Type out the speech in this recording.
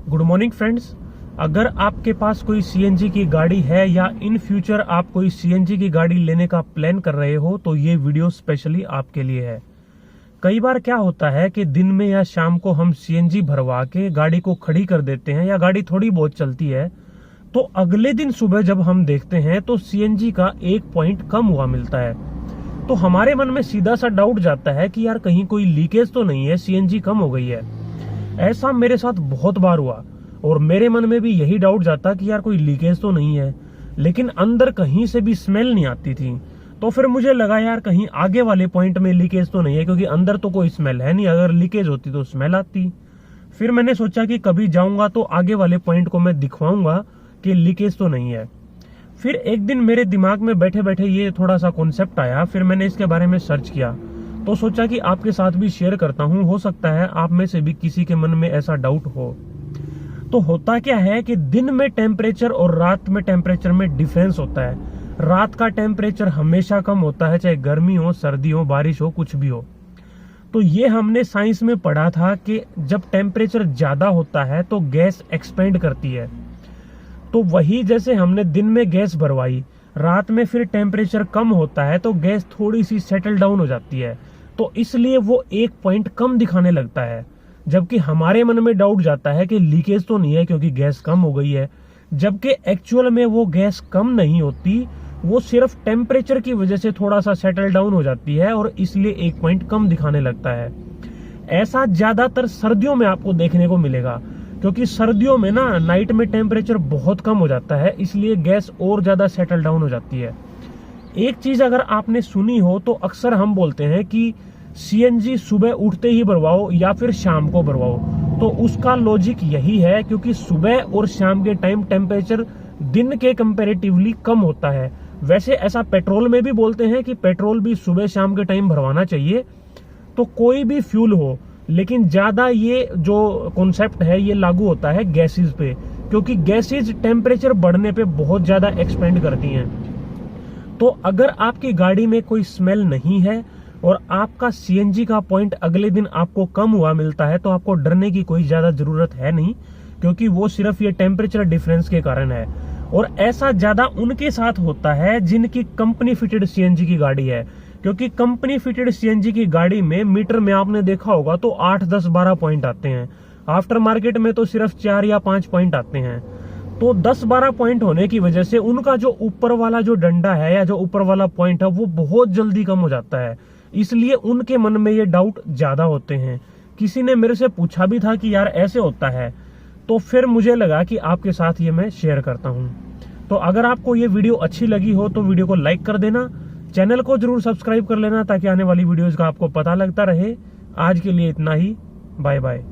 Good morning friends. अगर आपके पास कोई सीएनजी की गाड़ी है या इन फ्यूचर आप कोई सीएनजी की गाड़ी लेने का प्लान कर रहे हो तो ये वीडियो स्पेशली आपके लिए है। कई बार क्या होता है कि दिन में या शाम को हम सीएनजी भरवा के गाड़ी को खड़ी कर देते हैं या गाड़ी थोड़ी बहुत चलती है, तो अगले दिन सुबह जब हम देखते हैं तो सीएनजी का 1 पॉइंट कम हुआ मिलता है। तो हमारे मन में सीधा सा डाउट जाता है कि यार कहीं कोई लीकेज तो नहीं है, सीएनजी कम हो गई है। ऐसा मेरे साथ बहुत बार हुआ और मेरे मन में भी यही डाउट जाता कि यार कोई लीकेज तो नहीं है, लेकिन अंदर कहीं से भी स्मेल नहीं आती थी। तो फिर मुझे लगा यार कहीं आगे वाले पॉइंट में लीकेज तो नहीं है, क्योंकि अंदर तो कोई स्मेल है नहीं, अगर लीकेज होती तो स्मेल आती। फिर मैंने सोचा कि कभी जाऊंगा तो आगे वाले पॉइंट को मैं दिखवाऊंगा कि लीकेज तो नहीं है। फिर एक दिन मेरे दिमाग में बैठे बैठे ये थोड़ा सा कॉन्सेप्ट आया, फिर मैंने इसके बारे में सर्च किया तो सोचा कि आपके साथ भी शेयर करता हूं, हो सकता है आप में से भी किसी के मन में ऐसा डाउट हो। तो होता क्या है कि दिन में टेम्परेचर और रात में टेम्परेचर में डिफरेंस होता है। रात का टेम्परेचर हमेशा कम होता है, चाहे गर्मी हो, सर्दी हो, बारिश हो, कुछ भी हो। तो ये हमने साइंस में पढ़ा था कि जब टेम्परेचर ज्यादा होता है तो गैस एक्सपेंड करती है। तो वही जैसे हमने दिन में गैस भरवाई, रात में फिर टेम्परेचर कम होता है तो गैस थोड़ी सी सेटल डाउन हो जाती है, तो इसलिए वो 1 पॉइंट कम दिखाने लगता है। जबकि हमारे मन में डाउट जाता है कि लीकेज तो नहीं है क्योंकि गैस कम हो गई है, जबकि एक्चुअल में वो गैस कम नहीं होती, वो सिर्फ टेम्परेचर की वजह से थोड़ा सा सेटल डाउन हो जाती है और इसलिए 1 पॉइंट कम दिखाने लगता है। ऐसा ज्यादातर सर्दियों में आपको देखने को मिलेगा, क्योंकि सर्दियों में ना नाइट में टेम्परेचर बहुत कम हो जाता है, इसलिए गैस और ज्यादा सेटल डाउन हो जाती है। एक चीज अगर आपने सुनी हो तो अक्सर हम बोलते हैं कि सीएनजी सुबह उठते ही भरवाओ या फिर शाम को भरवाओ। तो उसका लॉजिक यही है क्योंकि सुबह और शाम के टाइम टेम्परेचर दिन के कंपैरेटिवली कम होता है। वैसे ऐसा पेट्रोल में भी बोलते हैं कि पेट्रोल भी सुबह शाम के टाइम भरवाना चाहिए, तो कोई भी फ्यूल हो, लेकिन ज्यादा ये जो कॉन्सेप्ट है ये लागू होता है गैसेस पे, क्योंकि गैसेस टेम्परेचर बढ़ने पे बहुत ज्यादा एक्सपेंड करती हैं। तो अगर आपकी गाड़ी में कोई स्मेल नहीं है और आपका सीएनजी का पॉइंट अगले दिन आपको कम हुआ मिलता है तो आपको डरने की कोई ज्यादा जरूरत है नहीं, क्योंकि वो सिर्फ ये टेम्परेचर डिफरेंस के कारण है। और ऐसा ज्यादा उनके साथ होता है जिनकी कंपनी फिटेड सीएनजी की गाड़ी है, क्योंकि कंपनी फिटेड सीएनजी की गाड़ी में मीटर में आपने देखा होगा तो 8, 10, 12 पॉइंट आते हैं। आफ्टर मार्केट में तो सिर्फ 4 या 5 पॉइंट आते हैं। तो 10-12 पॉइंट होने की वजह से उनका जो ऊपर वाला जो डंडा है या जो ऊपर वाला पॉइंट है वो बहुत जल्दी कम हो जाता है, इसलिए उनके मन में ये डाउट ज्यादा होते हैं। किसी ने मेरे से पूछा भी था कि यार ऐसे होता है, तो फिर मुझे लगा कि आपके साथ ये मैं शेयर करता हूँ। तो अगर आपको ये वीडियो अच्छी लगी हो तो वीडियो को लाइक कर देना, चैनल को जरूर सब्सक्राइब कर लेना ताकि आने वाली वीडियोस का आपको पता लगता रहे। आज के लिए इतना ही, बाय बाय।